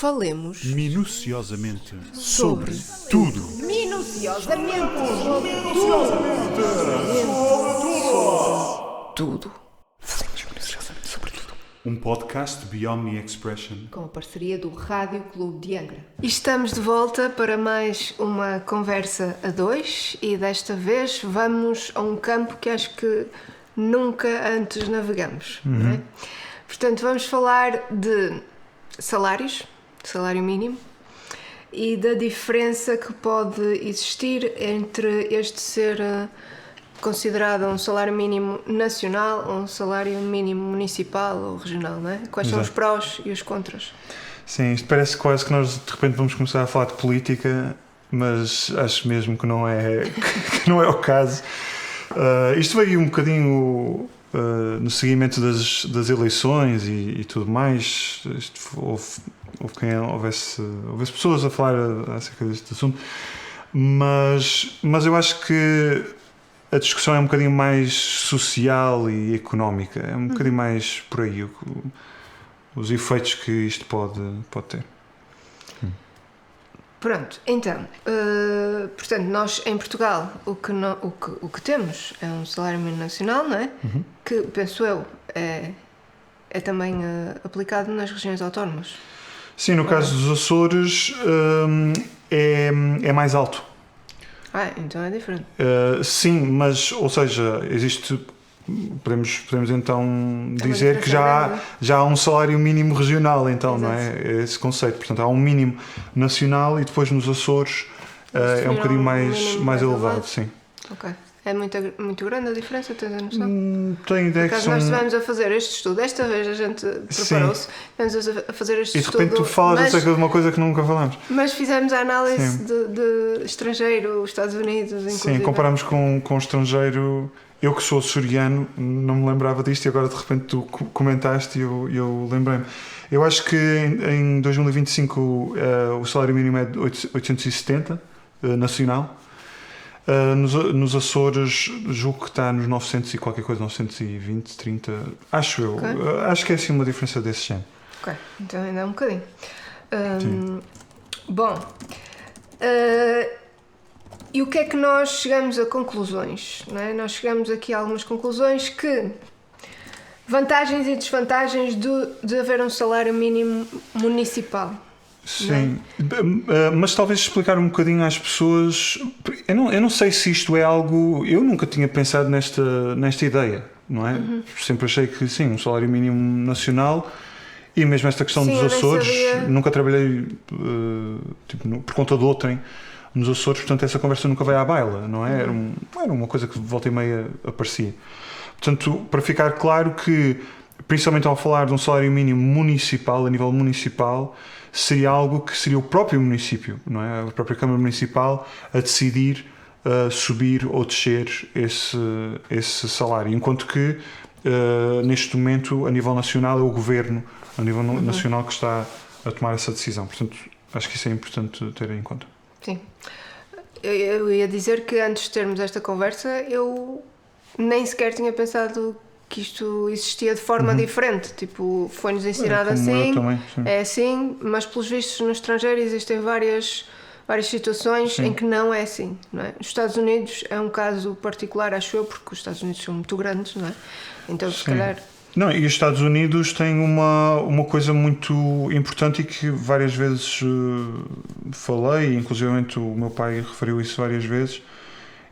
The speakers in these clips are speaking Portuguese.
Falemos minuciosamente sobre tudo. Minuciosamente tudo. Falemos minuciosamente sobre tudo. Um podcast Beyond Me Expression. Com a parceria do Rádio Clube de Angra. E estamos de volta para mais uma conversa a dois e desta vez vamos a um campo que acho que nunca antes navegamos. Não é? Portanto, vamos falar de salários, salário mínimo, e da diferença que pode existir entre este ser considerado um salário mínimo nacional ou um salário mínimo municipal ou regional, não é? Quais são os prós e os contras? Sim, isto parece quase que nós de repente vamos começar a falar de política, mas acho mesmo que não é, que não é o caso. Isto veio um bocadinho no seguimento das eleições e tudo mais. Houvesse pessoas a falar acerca deste assunto, mas eu acho que a discussão é um bocadinho mais social e económica, é um bocadinho mais por aí os efeitos que isto pode ter. Pronto, então, portanto, nós em Portugal o que temos é um salário mínimo nacional, não é? Que, penso eu, é também aplicado nas regiões autónomas. Sim, no caso dos Açores é mais alto. Então é diferente. Sim, mas, ou seja, podemos então dizer que já há um salário mínimo regional, então, não é? Esse conceito. Portanto, há um mínimo nacional e depois nos Açores é um bocadinho mais elevado, sim. Ok. É muito grande a diferença, tens a noção? Tenho ideia que nós estivemos a fazer este estudo, esta vez a gente preparou-se, estivemos a fazer este estudo. E de repente tu falas acerca de uma coisa que nunca falamos. Mas fizemos a análise de estrangeiro, Estados Unidos, inclusive. Sim, comparámos com o estrangeiro. Eu que sou açoriano, não me lembrava disto e agora de repente tu comentaste e eu lembrei-me. Eu acho que em 2025 o salário mínimo é de 870 nacional. Nos Açores julgo que está nos 900 e qualquer coisa, 920, 30, acho eu. Okay. Acho que é assim uma diferença desse género. Ok, então ainda é um bocadinho. Bom, e o que é que nós chegamos a conclusões? Não é? Nós chegamos aqui a algumas conclusões que vantagens e desvantagens de haver um salário mínimo municipal. Sim, mas talvez explicar um bocadinho às pessoas. Eu não sei se isto é algo. Eu nunca tinha pensado nesta ideia, não é? Sempre achei que sim, um salário mínimo nacional e mesmo esta questão dos Açores. Nunca trabalhei por conta de outrem nos Açores, portanto essa conversa nunca veio à baila, não é? Era uma coisa que de volta e meia aparecia. Portanto, para ficar claro que, principalmente ao falar de um salário mínimo municipal, a nível municipal, seria algo que seria o próprio município, não é? A própria Câmara Municipal a decidir subir ou descer esse salário, enquanto que neste momento a nível nacional é o Governo a nível nacional que está a tomar essa decisão. Portanto, acho que isso é importante ter em conta. Sim. Eu ia dizer que antes de termos esta conversa eu nem sequer tinha pensado que isto existia de forma diferente, tipo, foi-nos ensinado assim, também, é assim, mas pelos vistos no estrangeiro existem várias situações em que não é assim, não é? Os Estados Unidos é um caso particular, acho eu, porque os Estados Unidos são muito grandes, não é? Então, se calhar... Não, e os Estados Unidos têm uma coisa muito importante e que várias vezes falei, inclusive o meu pai referiu isso várias vezes.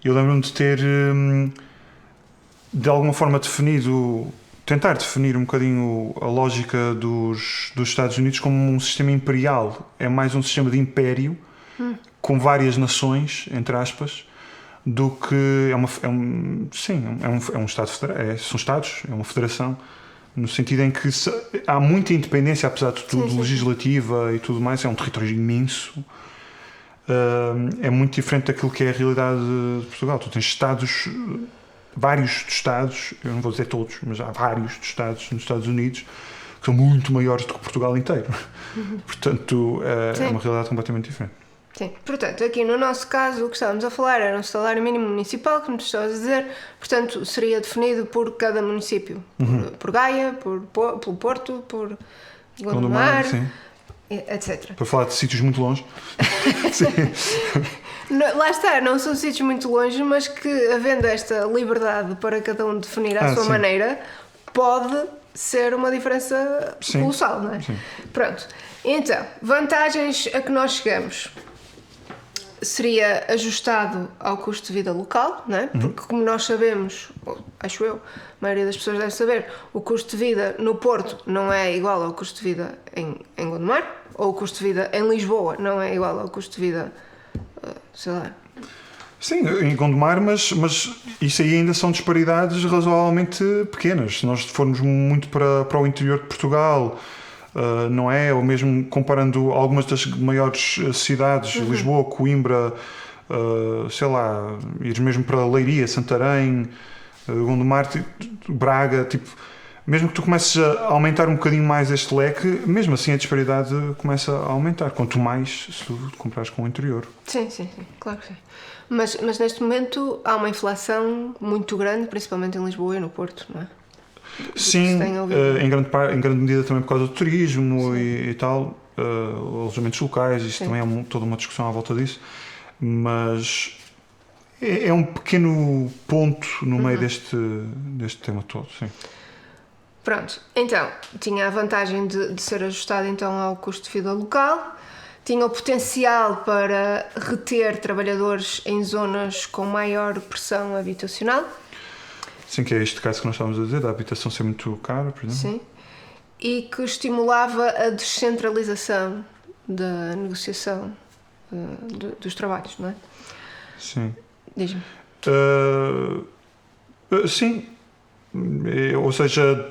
Eu lembro-me de ter... de alguma forma tentar definir um bocadinho a lógica dos Estados Unidos como um sistema imperial. É mais um sistema de império com várias nações, entre aspas, do que é um Estado federal. São Estados, é uma federação, no sentido em que há muita independência, apesar de tudo, legislativa e tudo mais. É um território imenso. É muito diferente daquilo que é a realidade de Portugal. Tu tens Estados... vários Estados, eu não vou dizer todos, mas há vários Estados nos Estados Unidos que são muito maiores do que Portugal inteiro. Portanto, é uma realidade completamente diferente. Sim, portanto, aqui no nosso caso o que estávamos a falar era um salário mínimo municipal, como tu estavas a dizer, portanto seria definido por cada município, por Gaia, pelo Porto, por Gondomar, etc. Para falar de sítios muito longe. Sim. Lá está, não são sítios muito longe, mas que, havendo esta liberdade para cada um definir à sua sim. maneira, pode ser uma diferença Sim. colossal, não é? Sim. Pronto. Então, vantagens a que nós chegamos. Seria ajustado ao custo de vida local, não é? Porque, como nós sabemos, acho eu, a maioria das pessoas deve saber, o custo de vida no Porto não é igual ao custo de vida em Gondomar, ou o custo de vida em Lisboa não é igual ao custo de vida, sei lá. Sim, em Gondomar, mas isso aí ainda são disparidades razoavelmente pequenas. Se nós formos muito para o interior de Portugal, não é? Ou mesmo comparando algumas das maiores cidades, Lisboa, Coimbra, sei lá, ires mesmo para Leiria, Santarém, Gondomar, Braga, tipo, mesmo que tu comeces a aumentar um bocadinho mais este leque, mesmo assim a disparidade começa a aumentar, quanto mais se tu comprares com o interior. Sim, claro que sim. Mas neste momento há uma inflação muito grande, principalmente em Lisboa e no Porto, não é? Sim, em grande medida também por causa do turismo e tal, alojamentos locais, isso também é toda uma discussão à volta disso, mas é um pequeno ponto no meio deste tema todo, sim. Pronto, então, tinha a vantagem de ser ajustado então ao custo de vida local, tinha o potencial para reter trabalhadores em zonas com maior pressão habitacional. Sim, que é este caso que nós estávamos a dizer, da habitação ser muito cara, por exemplo. Sim, e que estimulava a descentralização da negociação dos trabalhos, não é? Sim. Diz-me. Sim, ou seja,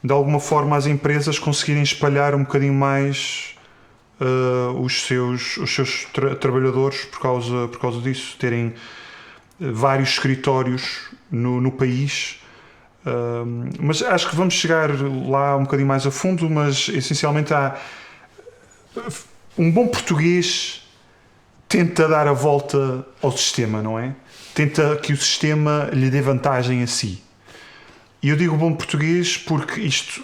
de alguma forma as empresas conseguirem espalhar um bocadinho mais os seus trabalhadores por causa disso, terem vários escritórios no país, mas acho que vamos chegar lá um bocadinho mais a fundo, mas essencialmente há um bom português tenta dar a volta ao sistema, não é? Tenta que o sistema lhe dê vantagem a si. E eu digo bom português porque isto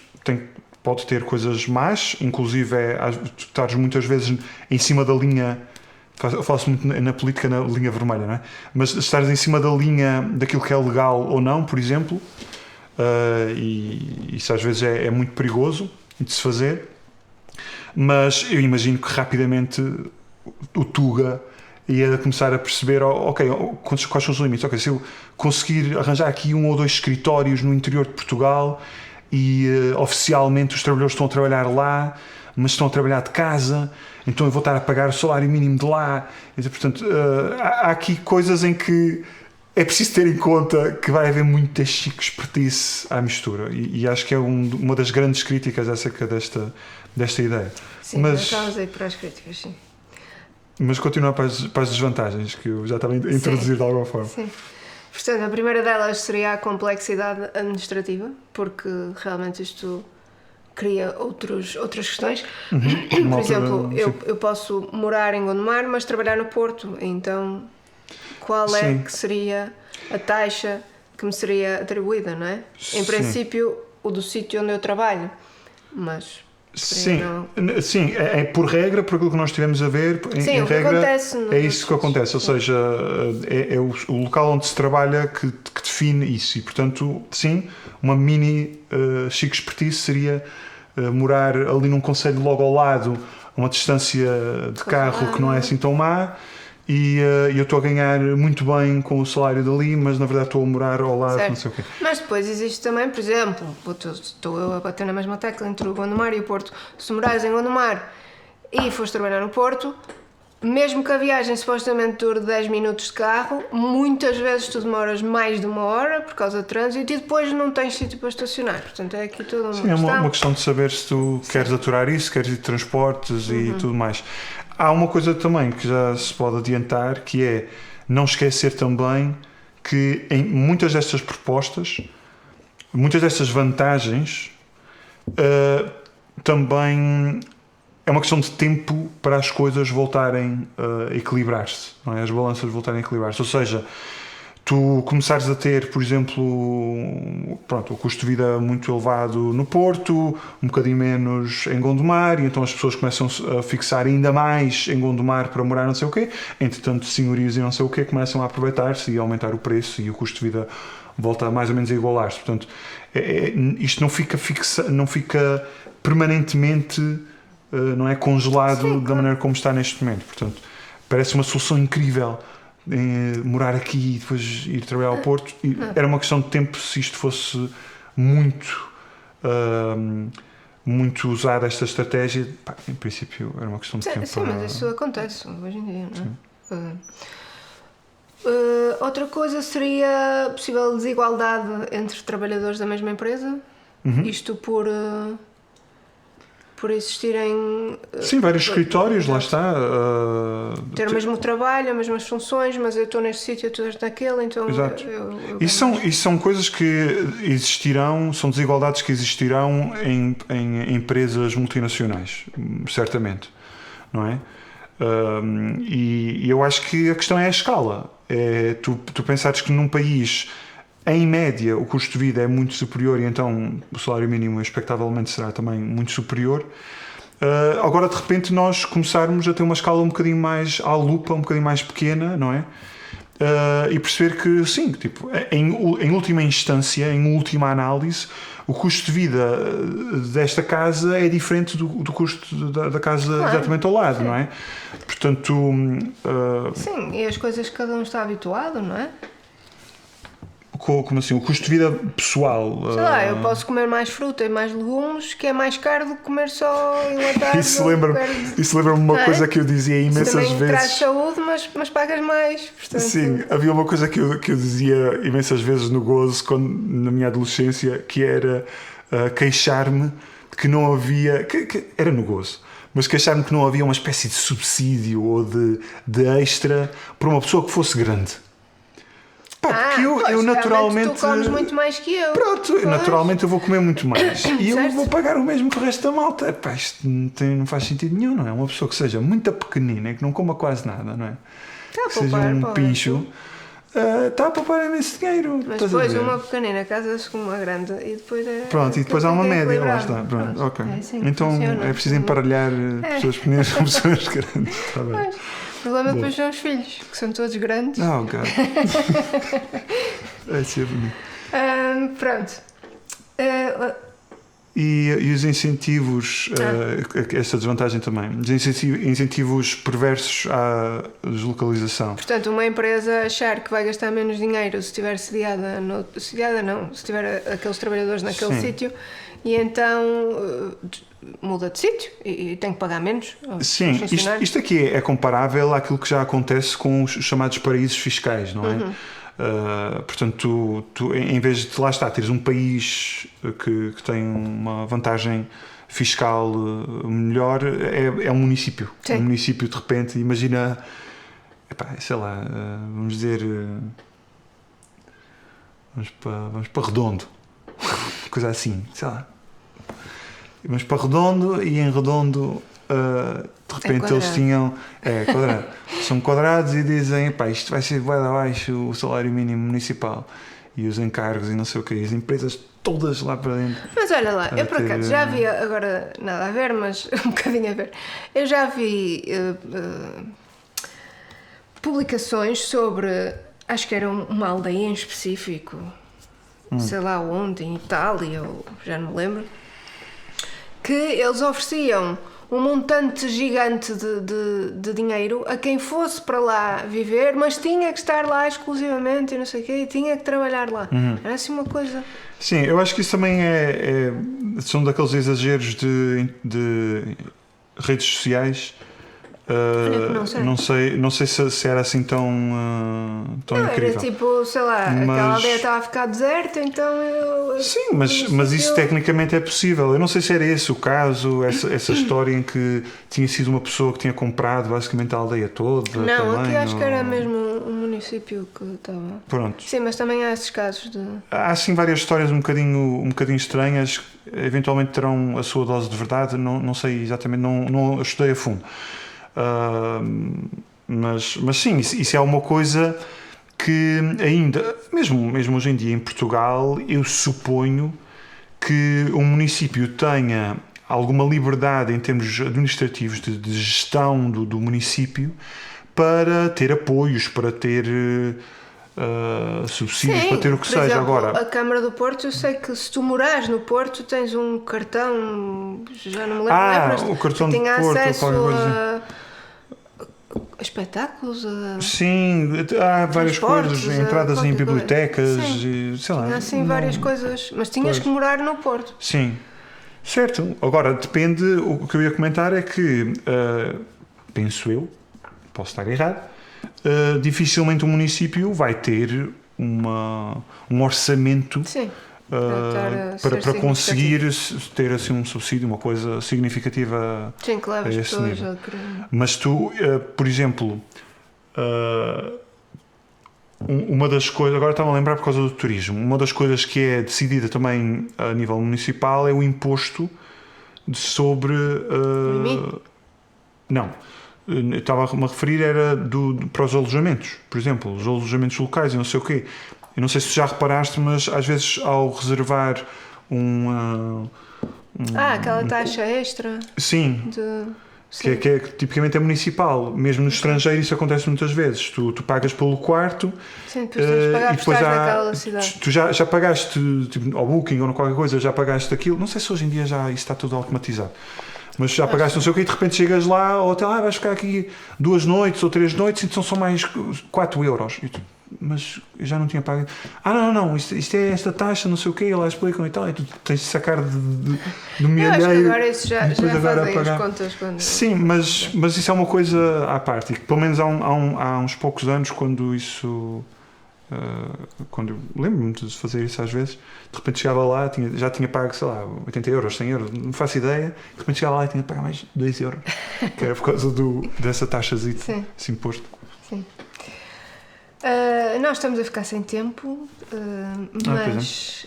pode ter coisas más, inclusive tu estares muitas vezes em cima da linha. Falo-se muito na política na linha vermelha, não é? Mas estares em cima da linha daquilo que é legal ou não, por exemplo, e isso às vezes é muito perigoso de se fazer, mas eu imagino que rapidamente o Tuga ia começar a perceber, ok, quais são os limites? Ok, se eu conseguir arranjar aqui 1 ou 2 escritórios no interior de Portugal e oficialmente os trabalhadores estão a trabalhar lá, mas estão a trabalhar de casa, então eu vou estar a pagar o salário mínimo de lá. Então, portanto, há aqui coisas em que é preciso ter em conta que vai haver muita chique expertise à mistura, e acho que é uma das grandes críticas acerca desta ideia. Sim, mas estávamos aí para as críticas, sim. Mas continuar para as desvantagens, que eu já estava a introduzir de alguma forma. Sim. Portanto, a primeira delas seria a complexidade administrativa, porque realmente isto cria outras questões. Por exemplo, eu posso morar em Gondomar, mas trabalhar no Porto, então qual é que seria a taxa que me seria atribuída, não é? Em princípio, o do sítio onde eu trabalho, mas... Sim, é por regra, por aquilo que nós estivemos a ver, em regra, acontece, é isso que acontece, ou seja, é o local onde se trabalha que define isso, e portanto, sim, uma mini chique expertise seria morar ali num concelho logo ao lado, a uma distância de carro que não é assim tão má, e eu estou a ganhar muito bem com o salário dali, mas na verdade estou a morar ao lado, certo. Não sei o quê. Mas depois existe também, por exemplo, estou eu a bater na mesma tecla entre o Gondomar e o Porto. Se morares em Gondomar e fores trabalhar no Porto, mesmo que a viagem supostamente dure 10 minutos de carro, muitas vezes tu demoras mais de 1 hora por causa de trânsito e depois não tens sítio para estacionar. Portanto, é aqui toda uma questão. É uma questão de saber se tu queres aturar isso, queres ir de transportes e tudo mais. Há uma coisa também que já se pode adiantar, que é não esquecer também que em muitas destas propostas, muitas destas vantagens, também é uma questão de tempo para as coisas voltarem a equilibrar-se, não é? As balanças voltarem a equilibrar-se. Ou seja, tu começares a ter, por exemplo, pronto, o custo de vida muito elevado no Porto, um bocadinho menos em Gondomar, e então as pessoas começam a fixar ainda mais em Gondomar para morar não sei o quê, entretanto senhorios e não sei o quê começam a aproveitar-se e a aumentar o preço e o custo de vida volta mais ou menos a igualar-se. Portanto, isto não fica permanentemente não é congelado. Sim, da maneira como está neste momento. Portanto, parece uma solução incrível morar aqui e depois ir trabalhar ao Porto. E era uma questão de tempo se isto fosse muito usada, esta estratégia. Pá, em princípio era uma questão de tempo. Sim, mas isso acontece hoje em dia, não é? Outra coisa seria a possível desigualdade entre trabalhadores da mesma empresa. Isto por existirem... Sim, vários escritórios, lá está. Ter o mesmo trabalho, as mesmas funções, mas eu estou neste sítio, tu estás naquele, então... Exato. Isso são coisas que existirão, são desigualdades que existirão em empresas multinacionais, certamente, não é? E eu acho que a questão é a escala. Tu pensares que num país... Em média, o custo de vida é muito superior e então o salário mínimo expectavelmente será também muito superior. Agora, de repente, nós começarmos a ter uma escala um bocadinho mais à lupa, um bocadinho mais pequena, não é? E perceber que, sim, tipo, em última instância, em última análise, o custo de vida desta casa é diferente do custo da casa exatamente ao lado, não é? Portanto... Sim, e as coisas que cada um está habituado, não é? Como assim? O custo de vida pessoal? Sei lá, eu posso comer mais fruta e mais legumes, que é mais caro do que comer só enlatado. Isso lembra-me uma coisa que eu dizia imensas vezes. Também traz saúde, mas pagas mais. Portanto... Sim, havia uma coisa que eu dizia imensas vezes no gozo, na minha adolescência, que era queixar-me de que não havia... que era no gozo. Mas queixar-me que não havia uma espécie de subsídio ou de extra para uma pessoa que fosse grande. Porque eu naturalmente... Tu comes muito mais que eu. Pronto, naturalmente eu vou comer muito mais. E eu vou pagar o mesmo que o resto da malta. Pá, isto não faz sentido nenhum, não é? Uma pessoa que seja muito pequenina e que não coma quase nada, não é? Que seja um pincho, está a poupar imenso dinheiro. Mas depois uma pequenina casa-se com uma grande e depois Pronto, e depois há uma média, lá está. Pronto, ok. assim então funciona. É preciso emparelhar pessoas pequeninas com pessoas grandes. Está bem. O problema depois são os filhos, que são todos grandes. Oh, God. É ser bonito. Pronto. E os incentivos, esta desvantagem também, os incentivos perversos à deslocalização. Portanto, uma empresa achar que vai gastar menos dinheiro se tiver se tiver aqueles trabalhadores naquele sítio, e então muda de sítio e tem que pagar menos. Sim, isto aqui é comparável àquilo que já acontece com os chamados paraísos fiscais, não é? Portanto, tu, em vez de, lá está, teres um país que tem uma vantagem fiscal melhor, é um município. Sim. Um município, de repente, imagina, sei lá, vamos dizer, vamos para Redondo, coisa assim, sei lá. Vamos para Redondo e em Redondo de repente eles tinham quadrado. São quadrados e dizem, isto vai ser vai abaixo o salário mínimo municipal e os encargos e não sei o que, as empresas todas lá para dentro. Mas olha lá, eu por acaso já vi, agora nada a ver, mas um bocadinho a ver, eu já vi publicações sobre, acho que era uma aldeia em específico, sei lá onde, em Itália, ou já não me lembro, que eles ofereciam um montante gigante de dinheiro a quem fosse para lá viver, mas tinha que estar lá exclusivamente e não sei o quê, e tinha que trabalhar lá. Era assim uma coisa... Sim, eu acho que isso também são daqueles exageros de redes sociais. Não sei se era assim tão incrível. Era tipo, sei lá, aquela aldeia estava a ficar deserta, então Sim, mas isso tecnicamente é possível. Eu não sei se era esse o caso, essa história em que tinha sido uma pessoa que tinha comprado basicamente a aldeia toda. Não, também, aqui acho que era mesmo um município que estava... Pronto. Sim, mas também há esses casos de... Há sim várias histórias um bocadinho estranhas, que eventualmente terão a sua dose de verdade, não sei exatamente, não estudei a fundo. Mas sim, isso é uma coisa que ainda, mesmo hoje em dia em Portugal, eu suponho que um município tenha alguma liberdade em termos administrativos de gestão do município para ter apoios, para ter subsídios, para ter o que por seja. exemplo, Agora, a Câmara do Porto, eu sei que se tu morares no Porto tens um cartão, já não me lembro, o cartão que de tinha Porto, acesso qualquer coisa a espetáculos, sim, há várias transportes, coisas, entradas em qualquer coisa. bibliotecas, Sim. e, sei lá. tinha assim várias coisas, mas tinhas Pois. que morar no Porto. Sim, certo. Agora, depende, o que eu ia comentar é que, penso eu, posso estar errado, dificilmente um município vai ter um orçamento Sim. Para estar a para ser conseguir ter assim um subsídio, uma coisa significativa. Sim, que leva as a esse pessoas nível. a querer. Mas tu, por exemplo, uma das coisas, agora estava a lembrar por causa do turismo, uma das coisas que é decidida também a nível municipal é o imposto sobre. Não. Estava-me a referir era para os alojamentos, por exemplo, os alojamentos locais e não sei o quê. Eu não sei se já reparaste, mas às vezes ao reservar Aquela taxa extra sim, de... que tipicamente é municipal. Mesmo no estrangeiro isso acontece muitas vezes. Tu pagas pelo quarto. Sim, depois tens de pagar e por depois estar naquela cidade. tu já pagaste tipo, ao Booking ou qualquer coisa, já pagaste aquilo. Não sei se hoje em dia já isso está tudo automatizado. Mas já pagaste não sei o quê e de repente chegas lá ao hotel, vais ficar aqui 2 noites ou 3 noites e então são mais 4 euros. Mas eu já não tinha pago. Não, isto é esta taxa, não sei o quê, e lá explicam e tal, e tu tens de sacar do milheiro. Eu acho que agora isso já fazem pagar. as contas quando... Sim, mas isso é uma coisa à parte, e que pelo menos há uns poucos anos, quando isso... quando eu lembro-me de fazer isso às vezes, de repente chegava lá, já tinha pago, sei lá, 80 euros, 100 euros, não faço ideia, de repente chegava lá e tinha de pagar mais 2 euros, que era por causa dessa taxazita, esse imposto. Sim. Nós estamos a ficar sem tempo, mas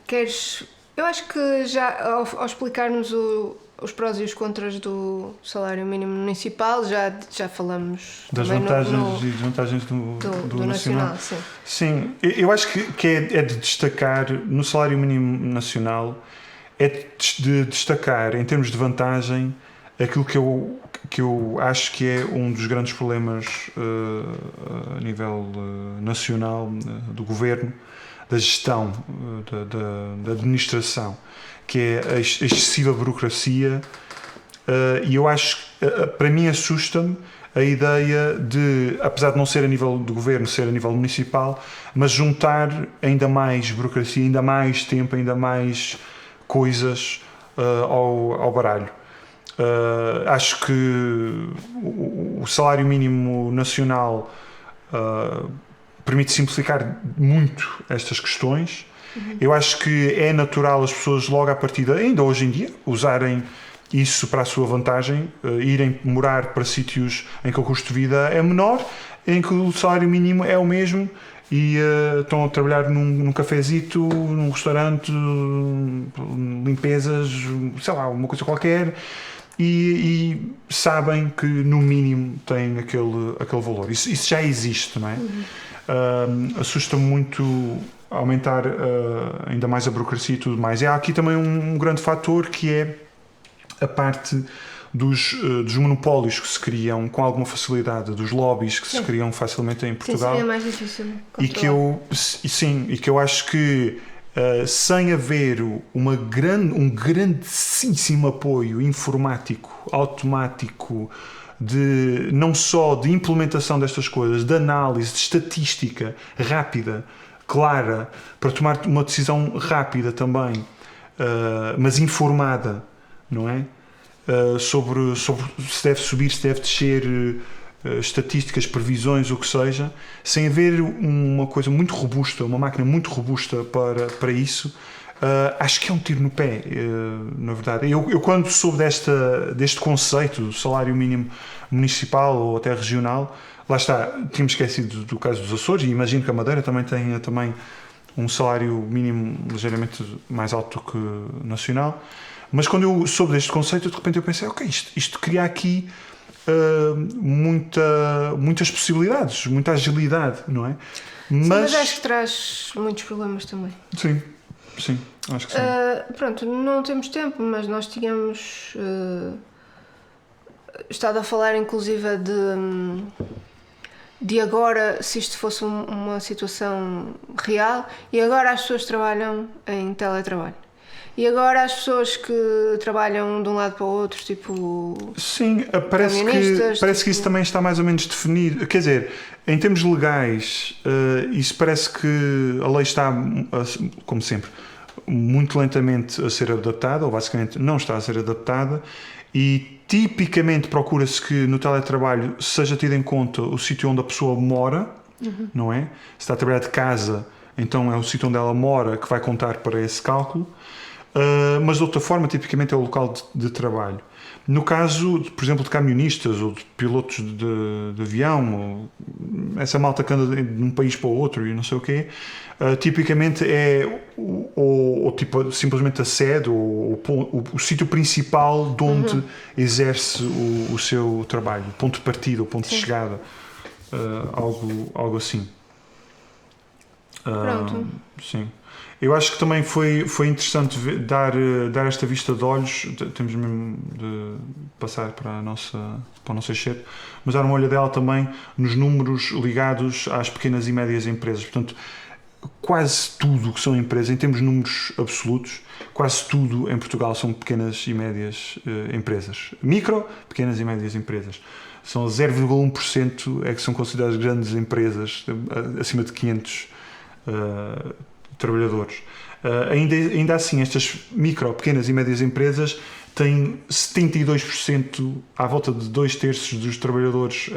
queres... Eu acho que já ao explicar-nos os prós e os contras do salário mínimo municipal já falamos das vantagens e desvantagens do nacional. Sim, eu acho que é de destacar no salário mínimo nacional, é de destacar em termos de vantagem aquilo que eu acho que é um dos grandes problemas a nível nacional do governo, da gestão, da administração, que é a excessiva burocracia, e eu acho que para mim assusta-me a ideia de, apesar de não ser a nível do governo, ser a nível municipal, mas juntar ainda mais burocracia, ainda mais tempo, ainda mais coisas ao baralho. Acho que o salário mínimo nacional permite simplificar muito estas questões. Eu acho que é natural as pessoas logo à partida, ainda hoje em dia, usarem isso para a sua vantagem, irem morar para sítios em que o custo de vida é menor, em que o salário mínimo é o mesmo e estão a trabalhar num cafezito, num restaurante, limpezas, sei lá, uma coisa qualquer, e sabem que no mínimo têm aquele valor. Isso já existe, não é? Assusta-me muito aumentar ainda mais a burocracia e tudo mais. E há aqui também um grande fator que é a parte dos monopólios que se criam com alguma facilidade, dos lobbies que se criam facilmente em Portugal. Sim, é mais difícil e que eu acho que sem haver um grandíssimo apoio informático, automático, não só de implementação destas coisas, de análise, de estatística rápida, clara, para tomar uma decisão rápida também, mas informada, não é? Sobre se deve subir, se deve descer, estatísticas, previsões, o que seja, sem haver uma coisa muito robusta, uma máquina muito robusta para isso, acho que é um tiro no pé, na verdade. Eu quando soube deste conceito do salário mínimo municipal ou até regional, lá está, tínhamos esquecido do caso dos Açores, e imagino que a Madeira também tenha um salário mínimo ligeiramente mais alto do que nacional. Mas quando eu soube deste conceito, de repente eu pensei, ok, isto cria aqui muitas possibilidades, muita agilidade, não é? Mas acho que traz muitos problemas também. Sim, acho que sim. Pronto, não temos tempo, mas nós tínhamos estado a falar inclusive de agora, se isto fosse uma situação real, e agora as pessoas trabalham em teletrabalho. E agora as pessoas que trabalham de um lado para o outro, tipo... Sim, parece que isso também está mais ou menos definido. Quer dizer, em termos legais, isso parece que a lei está, como sempre, muito lentamente a ser adaptada, ou basicamente não está a ser adaptada, e tipicamente procura-se que no teletrabalho seja tido em conta o sítio onde a pessoa mora, não é? Se está a trabalhar de casa, então é o sítio onde ela mora que vai contar para esse cálculo. Mas de outra forma, tipicamente é o local de trabalho. No caso, por exemplo, de camionistas ou de pilotos de avião, ou essa malta que anda de um país para o outro e não sei o quê, tipicamente é tipo, simplesmente a sede ou o sítio principal de onde exerce o seu trabalho, o ponto de partida, o ponto de chegada, algo assim. Pronto. Sim. Eu acho que também foi interessante dar esta vista de olhos. Temos mesmo de passar para o nosso excerto, mas dar uma olhadela também nos números ligados às pequenas e médias empresas. Portanto, quase tudo o que são empresas, em termos de números absolutos, quase tudo em Portugal são pequenas e médias empresas. Micro, pequenas e médias empresas. São 0,1% é que são consideradas grandes empresas, acima de 500 trabalhadores. Ainda assim, estas micro, pequenas e médias empresas têm 72%, à volta de 2/3 dos trabalhadores,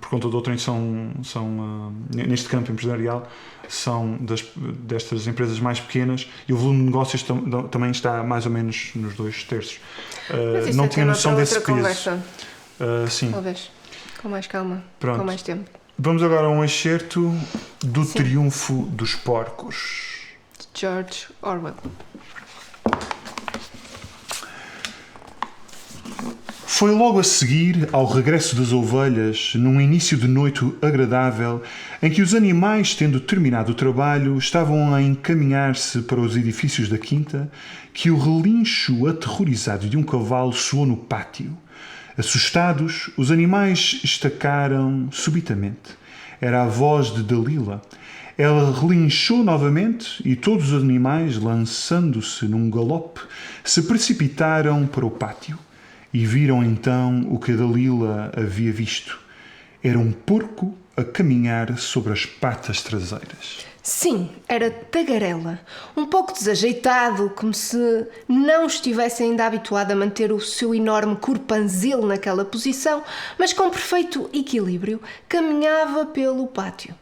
por conta de outra neste campo empresarial, são destas empresas mais pequenas, e o volume de negócios também está mais ou menos nos 2/3. Não tinha noção desse peso. Sim. Talvez, com mais calma, Pronto. com mais tempo. Vamos agora a um excerto do Triunfo dos Porcos. De George Orwell. Foi logo a seguir ao regresso das ovelhas, num início de noite agradável, em que os animais, tendo terminado o trabalho, estavam a encaminhar-se para os edifícios da quinta, que o relincho aterrorizado de um cavalo soou no pátio. Assustados, os animais estacaram subitamente. Era a voz de Dalila. Ela relinchou novamente e todos os animais, lançando-se num galope, se precipitaram para o pátio e viram então o que Dalila havia visto. Era um porco a caminhar sobre as patas traseiras. Sim, era tagarela, um pouco desajeitado, como se não estivesse ainda habituado a manter o seu enorme corpanzil naquela posição, mas com perfeito equilíbrio, caminhava pelo pátio.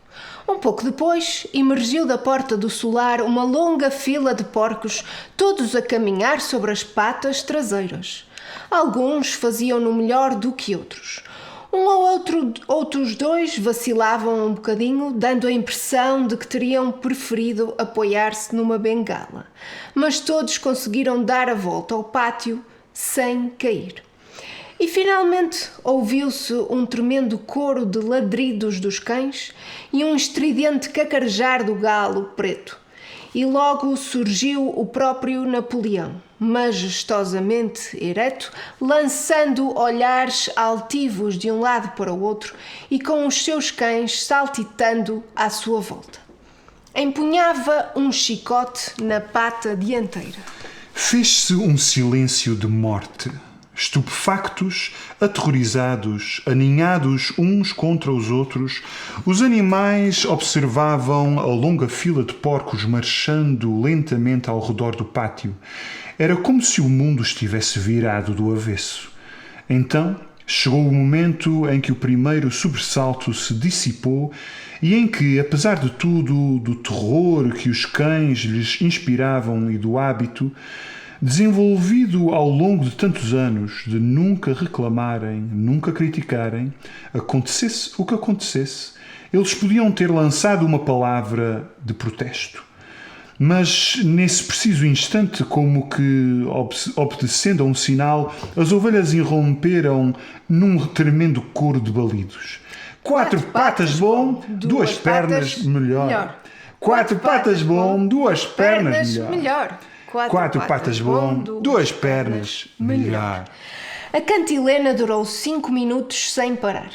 Um pouco depois, emergiu da porta do solar uma longa fila de porcos, todos a caminhar sobre as patas traseiras. Alguns faziam-no melhor do que outros. Outros dois vacilavam um bocadinho, dando a impressão de que teriam preferido apoiar-se numa bengala. Mas todos conseguiram dar a volta ao pátio sem cair. E finalmente ouviu-se um tremendo coro de ladridos dos cães e um estridente cacarejar do galo preto. E logo surgiu o próprio Napoleão, majestosamente ereto, lançando olhares altivos de um lado para o outro e com os seus cães saltitando à sua volta. Empunhava um chicote na pata dianteira. Fez-se um silêncio de morte. Estupefactos, aterrorizados, aninhados uns contra os outros, os animais observavam a longa fila de porcos marchando lentamente ao redor do pátio. Era como se o mundo estivesse virado do avesso. Então chegou o momento em que o primeiro sobressalto se dissipou e em que, apesar de tudo, do terror que os cães lhes inspiravam e do hábito, desenvolvido ao longo de tantos anos de nunca reclamarem, nunca criticarem, acontecesse o que acontecesse, eles podiam ter lançado uma palavra de protesto. Mas nesse preciso instante, como que obedecendo a um sinal, as ovelhas irromperam num tremendo coro de balidos. Quatro patas bom, duas pernas melhor. Quatro patas bom, duas pernas melhor. Quatro patas bom, duas pernas melhor. A cantilena durou 5 minutos sem parar.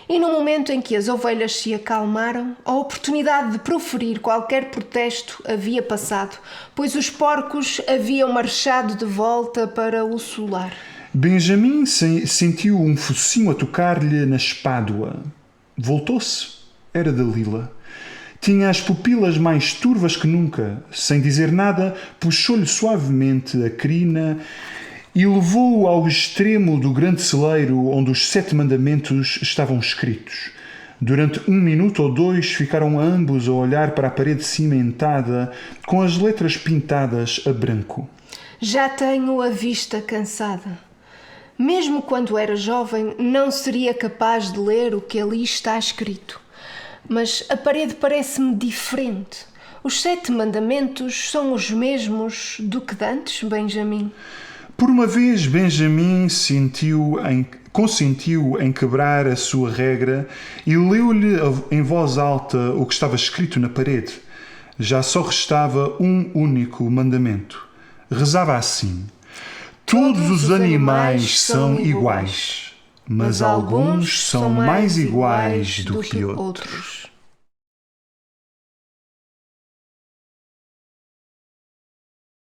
E no momento em que as ovelhas se acalmaram, a oportunidade de proferir qualquer protesto havia passado, pois os porcos haviam marchado de volta para o solar. Benjamin sentiu um focinho a tocar-lhe na espádua. Voltou-se. Era Dalila. Tinha as pupilas mais turvas que nunca. Sem dizer nada, puxou-lhe suavemente a crina e levou-o ao extremo do grande celeiro onde os 7 mandamentos estavam escritos. Durante 1 minuto ou 2 ficaram ambos a olhar para a parede cimentada com as letras pintadas a branco. Já tenho a vista cansada. Mesmo quando era jovem, não seria capaz de ler o que ali está escrito. Mas a parede parece-me diferente. Os 7 mandamentos são os mesmos do que dantes, Benjamin? Por uma vez, Benjamin consentiu em quebrar a sua regra e leu-lhe em voz alta o que estava escrito na parede. Já só restava um único mandamento. Rezava assim: todos os animais são iguais, mas alguns são mais iguais do que outros.